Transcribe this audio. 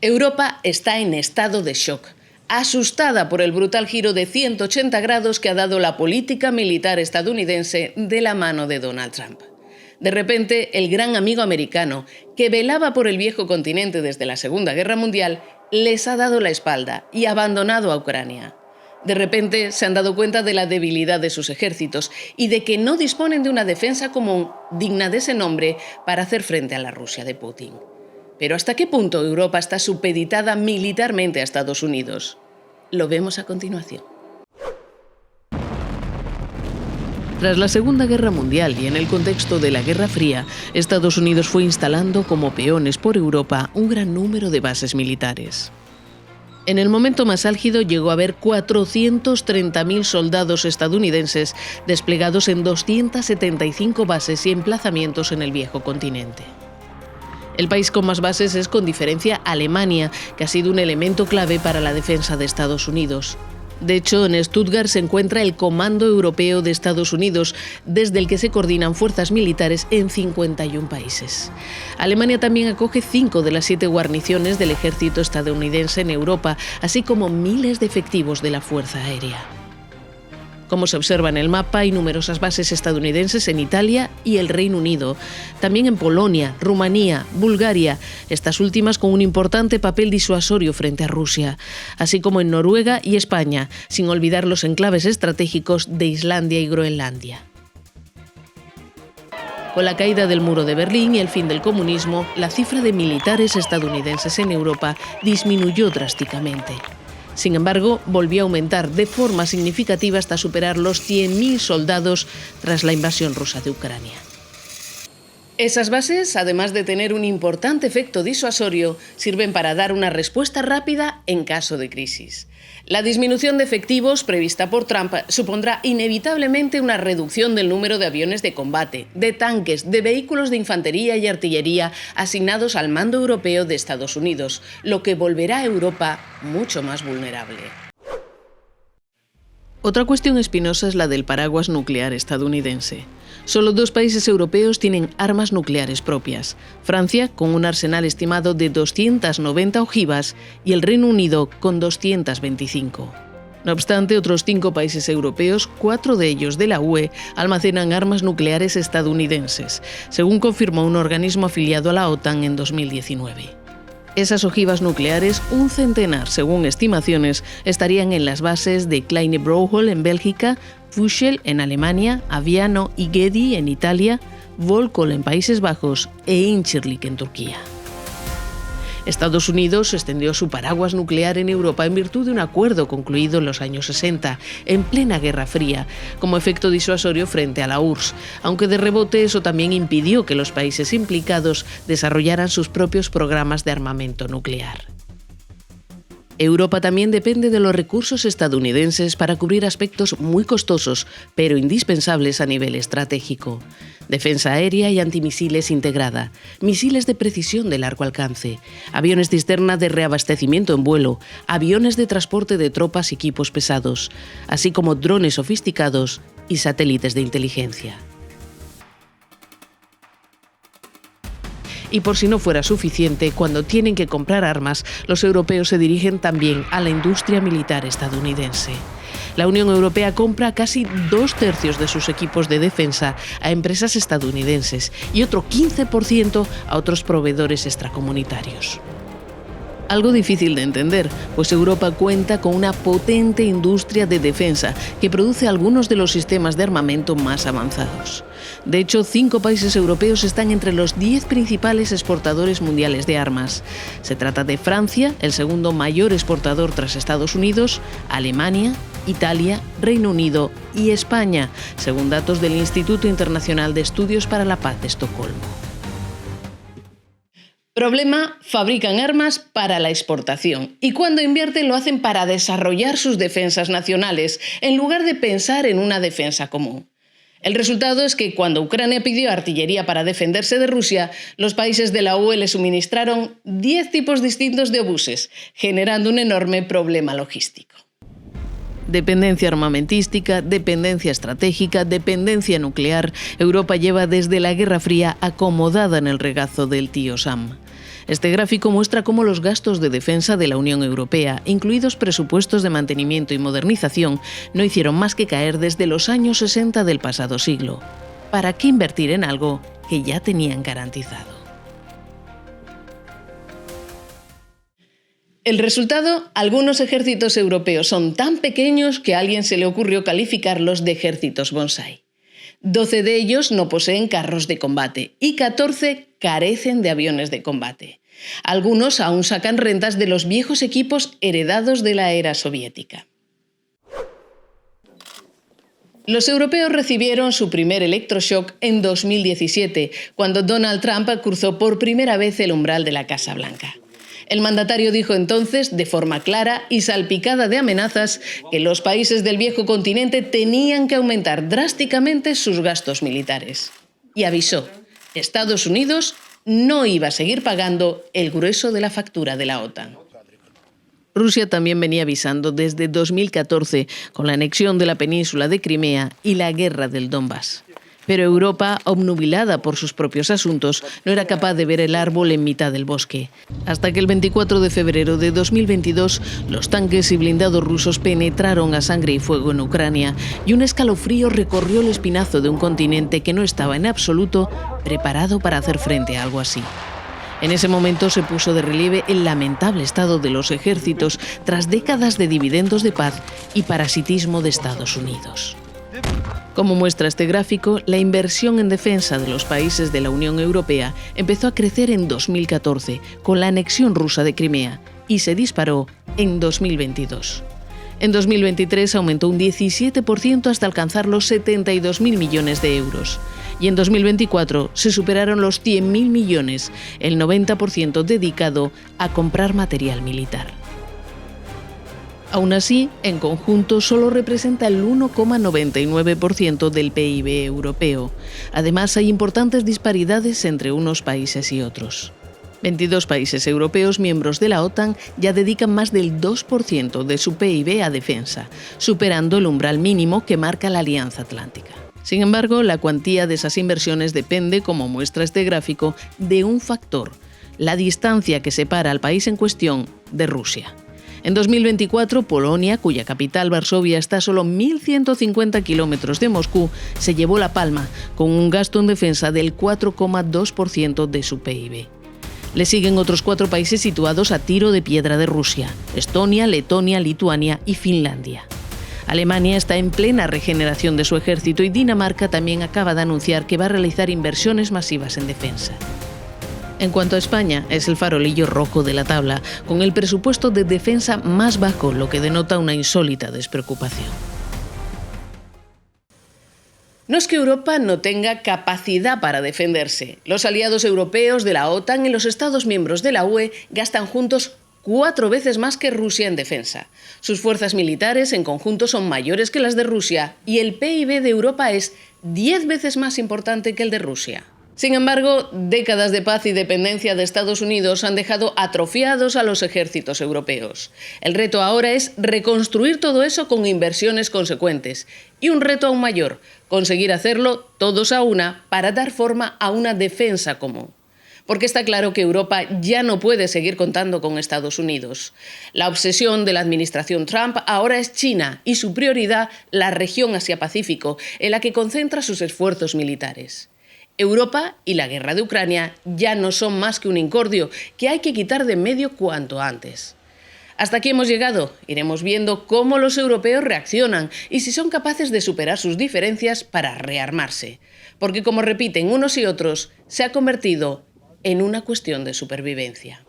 Europa está en estado de shock, asustada por el brutal giro de 180 grados que ha dado la política militar estadounidense de la mano de Donald Trump. De repente, el gran amigo americano, que velaba por el viejo continente desde la Segunda Guerra Mundial, les ha dado la espalda y ha abandonado a Ucrania. De repente se han dado cuenta de la debilidad de sus ejércitos y de que no disponen de una defensa común digna de ese nombre para hacer frente a la Rusia de Putin. Pero ¿hasta qué punto Europa está supeditada militarmente a Estados Unidos? Lo vemos a continuación. Tras la Segunda Guerra Mundial y en el contexto de la Guerra Fría, Estados Unidos fue instalando como peones por Europa un gran número de bases militares. En el momento más álgido llegó a haber 430.000 soldados estadounidenses desplegados en 275 bases y emplazamientos en el viejo continente. El país con más bases es, con diferencia, Alemania, que ha sido un elemento clave para la defensa de Estados Unidos. De hecho, en Stuttgart se encuentra el Comando Europeo de Estados Unidos, desde el que se coordinan fuerzas militares en 51 países. Alemania también acoge 5 de las 7 guarniciones del ejército estadounidense en Europa, así como miles de efectivos de la Fuerza Aérea. Como se observa en el mapa, hay numerosas bases estadounidenses en Italia y el Reino Unido, también en Polonia, Rumanía, Bulgaria, estas últimas con un importante papel disuasorio frente a Rusia, así como en Noruega y España, sin olvidar los enclaves estratégicos de Islandia y Groenlandia. Con la caída del muro de Berlín y el fin del comunismo, la cifra de militares estadounidenses en Europa disminuyó drásticamente. Sin embargo, volvió a aumentar de forma significativa hasta superar los 100.000 soldados tras la invasión rusa de Ucrania. Esas bases, además de tener un importante efecto disuasorio, sirven para dar una respuesta rápida en caso de crisis. La disminución de efectivos prevista por Trump supondrá inevitablemente una reducción del número de aviones de combate, de tanques, de vehículos de infantería y artillería asignados al mando europeo de Estados Unidos, lo que volverá a Europa mucho más vulnerable. Otra cuestión espinosa es la del paraguas nuclear estadounidense. Solo 2 países europeos tienen armas nucleares propias: Francia, con un arsenal estimado de 290 ojivas, y el Reino Unido, con 225. No obstante, otros 5 países europeos, 4 de ellos de la UE, almacenan armas nucleares estadounidenses, según confirmó un organismo afiliado a la OTAN en 2019. Esas ojivas nucleares, un centenar según estimaciones, estarían en las bases de Kleine Brouwhol en Bélgica, Fuschel en Alemania, Aviano y Gedi en Italia, Volkol en Países Bajos e Incirlik en Turquía. Estados Unidos extendió su paraguas nuclear en Europa en virtud de un acuerdo concluido en los años 60, en plena Guerra Fría, como efecto disuasorio frente a la URSS, aunque de rebote eso también impidió que los países implicados desarrollaran sus propios programas de armamento nuclear. Europa también depende de los recursos estadounidenses para cubrir aspectos muy costosos, pero indispensables a nivel estratégico: defensa aérea y antimisiles integrada, misiles de precisión de largo alcance, aviones cisterna de reabastecimiento en vuelo, aviones de transporte de tropas y equipos pesados, así como drones sofisticados y satélites de inteligencia. Y por si no fuera suficiente, cuando tienen que comprar armas, los europeos se dirigen también a la industria militar estadounidense. La Unión Europea compra casi 2/3 de sus equipos de defensa a empresas estadounidenses y otro 15% a otros proveedores extracomunitarios. Algo difícil de entender, pues Europa cuenta con una potente industria de defensa que produce algunos de los sistemas de armamento más avanzados. De hecho, 5 países europeos están entre los 10 principales exportadores mundiales de armas. Se trata de Francia, el segundo mayor exportador tras Estados Unidos, Alemania, Italia, Reino Unido y España, según datos del Instituto Internacional de Estudios para la Paz de Estocolmo. Problema: fabrican armas para la exportación y cuando invierten lo hacen para desarrollar sus defensas nacionales, en lugar de pensar en una defensa común. El resultado es que cuando Ucrania pidió artillería para defenderse de Rusia, los países de la UE le suministraron 10 tipos distintos de obuses, generando un enorme problema logístico. Dependencia armamentística, dependencia estratégica, dependencia nuclear. Europa lleva desde la Guerra Fría acomodada en el regazo del tío Sam. Este gráfico muestra cómo los gastos de defensa de la Unión Europea, incluidos presupuestos de mantenimiento y modernización, no hicieron más que caer desde los años 60 del pasado siglo. ¿Para qué invertir en algo que ya tenían garantizado? El resultado, algunos ejércitos europeos son tan pequeños que a alguien se le ocurrió calificarlos de ejércitos bonsái. 12 de ellos no poseen carros de combate y 14 carecen de aviones de combate. Algunos aún sacan rentas de los viejos equipos heredados de la era soviética. Los europeos recibieron su primer electroshock en 2017, cuando Donald Trump cruzó por primera vez el umbral de la Casa Blanca. El mandatario dijo entonces, de forma clara y salpicada de amenazas, que los países del viejo continente tenían que aumentar drásticamente sus gastos militares. Y avisó, Estados Unidos no iba a seguir pagando el grueso de la factura de la OTAN. Rusia también venía avisando desde 2014 con la anexión de la península de Crimea y la guerra del Donbass. Pero Europa, obnubilada por sus propios asuntos, no era capaz de ver el árbol en mitad del bosque. Hasta que el 24 de febrero de 2022, los tanques y blindados rusos penetraron a sangre y fuego en Ucrania y un escalofrío recorrió el espinazo de un continente que no estaba en absoluto preparado para hacer frente a algo así. En ese momento se puso de relieve el lamentable estado de los ejércitos tras décadas de dividendos de paz y parasitismo de Estados Unidos. Como muestra este gráfico, la inversión en defensa de los países de la Unión Europea empezó a crecer en 2014 con la anexión rusa de Crimea y se disparó en 2022. En 2023 aumentó un 17% hasta alcanzar los 72.000 millones de euros. Y en 2024 se superaron los 100.000 millones, el 90% dedicado a comprar material militar. Aún así, en conjunto solo representa el 1,99% del PIB europeo. Además, hay importantes disparidades entre unos países y otros. 22 países europeos miembros de la OTAN ya dedican más del 2% de su PIB a defensa, superando el umbral mínimo que marca la Alianza Atlántica. Sin embargo, la cuantía de esas inversiones depende, como muestra este gráfico, de un factor: la distancia que separa al país en cuestión de Rusia. En 2024, Polonia, cuya capital Varsovia está a solo 1.150 kilómetros de Moscú, se llevó la palma, con un gasto en defensa del 4,2% de su PIB. Le siguen otros 4 países situados a tiro de piedra de Rusia: Estonia, Letonia, Lituania y Finlandia. Alemania está en plena regeneración de su ejército y Dinamarca también acaba de anunciar que va a realizar inversiones masivas en defensa. En cuanto a España, es el farolillo rojo de la tabla, con el presupuesto de defensa más bajo, lo que denota una insólita despreocupación. No es que Europa no tenga capacidad para defenderse. Los aliados europeos de la OTAN y los Estados miembros de la UE gastan juntos 4 veces más que Rusia en defensa. Sus fuerzas militares en conjunto son mayores que las de Rusia y el PIB de Europa es 10 veces más importante que el de Rusia. Sin embargo, décadas de paz y dependencia de Estados Unidos han dejado atrofiados a los ejércitos europeos. El reto ahora es reconstruir todo eso con inversiones consecuentes. Y un reto aún mayor: conseguir hacerlo todos a una para dar forma a una defensa común. Porque está claro que Europa ya no puede seguir contando con Estados Unidos. La obsesión de la administración Trump ahora es China y su prioridad la región Asia-Pacífico, en la que concentra sus esfuerzos militares. Europa y la guerra de Ucrania ya no son más que un incordio que hay que quitar de en medio cuanto antes. Hasta aquí hemos llegado. Iremos viendo cómo los europeos reaccionan y si son capaces de superar sus diferencias para rearmarse. Porque, como repiten unos y otros, se ha convertido en una cuestión de supervivencia.